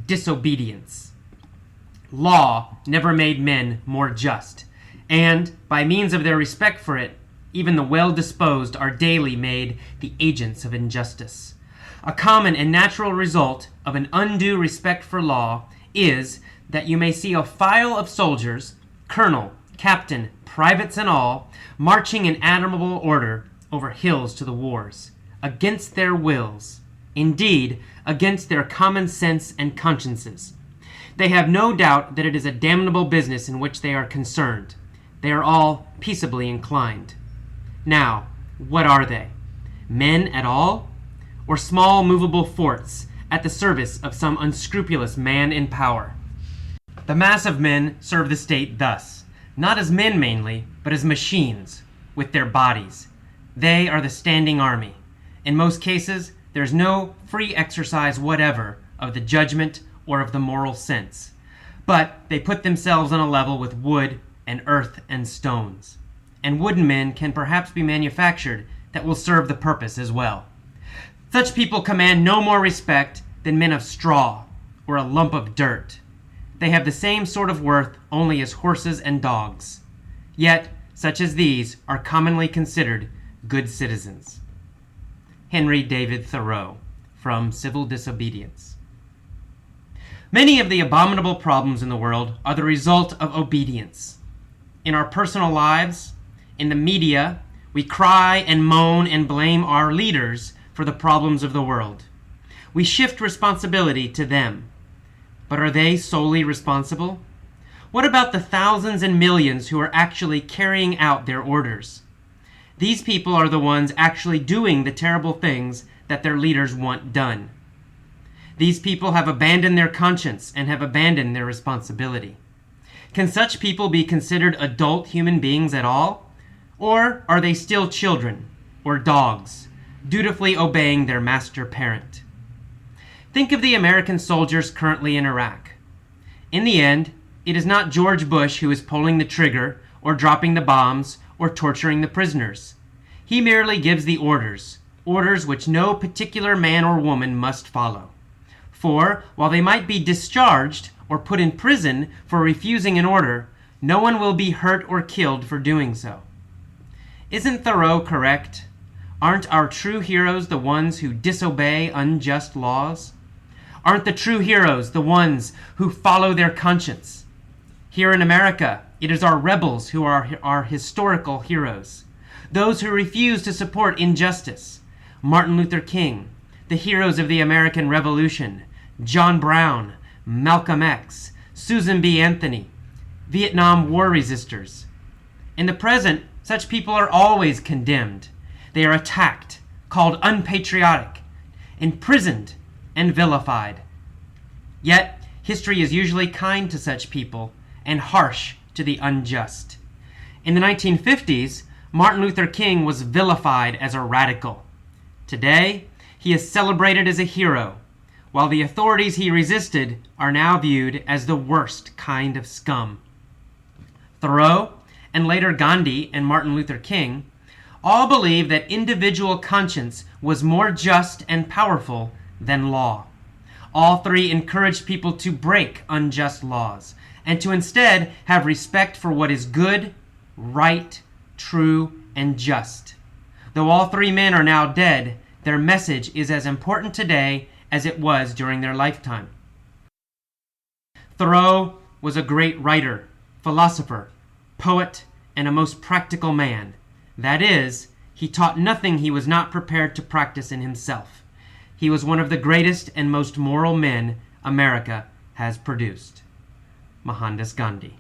Disobedience. Law never made men more just, and, by means of their respect for it, even the well-disposed are daily made the agents of injustice. A common and natural result of an undue respect for law is that you may see a file of soldiers, colonel, captain, privates and all, marching in admirable order over hills to the wars, against their wills, indeed, against their common sense and consciences. They have no doubt that it is a damnable business in which they are concerned. They are all peaceably inclined. Now, what are they? Men at all? Or small movable forts at the service of some unscrupulous man in power? The mass of men serve the state thus, not as men mainly, but as machines, with their bodies. They are the standing army. In most cases, there is no free exercise whatever of the judgment or of the moral sense, but they put themselves on a level with wood and earth and stones. And wooden men can perhaps be manufactured that will serve the purpose as well. Such people command no more respect than men of straw or a lump of dirt. They have the same sort of worth only as horses and dogs. Yet, such as these are commonly considered good citizens. Henry David Thoreau, from Civil Disobedience. Many of the abominable problems in the world are the result of obedience. In our personal lives, in the media, we cry and moan and blame our leaders for the problems of the world. We shift responsibility to them. But are they solely responsible? What about the thousands and millions who are actually carrying out their orders? These people are the ones actually doing the terrible things that their leaders want done. These people have abandoned their conscience and have abandoned their responsibility. Can such people be considered adult human beings at all? Or are they still children or dogs, dutifully obeying their master parent? Think of the American soldiers currently in Iraq. In the end, it is not George Bush who is pulling the trigger or dropping the bombs or torturing the prisoners. He merely gives the orders which no particular man or woman must follow. For, while they might be discharged or put in prison for refusing an order, no one will be hurt or killed for doing so. Isn't Thoreau correct? Aren't our true heroes the ones who disobey unjust laws? Aren't the true heroes the ones who follow their conscience? Here in America, it is our rebels who are our historical heroes, those who refuse to support injustice. Martin Luther King, the heroes of the American Revolution, John Brown, Malcolm X, Susan B. Anthony, Vietnam War resistors. In the present, such people are always condemned. They are attacked, called unpatriotic, imprisoned, and vilified. Yet, history is usually kind to such people and harsh to the unjust. In the 1950s, Martin Luther King was vilified as a radical. Today, he is celebrated as a hero, while the authorities he resisted are now viewed as the worst kind of scum. Thoreau, and later Gandhi and Martin Luther King, all believed that individual conscience was more just and powerful than law. All three encouraged people to break unjust laws and to instead have respect for what is good, right, true, and just. Though all three men are now dead, their message is as important today as it was during their lifetime. Thoreau was a great writer, philosopher, poet, and a most practical man. That is, he taught nothing he was not prepared to practice in himself. He was one of the greatest and most moral men America has produced. Mohandas Gandhi.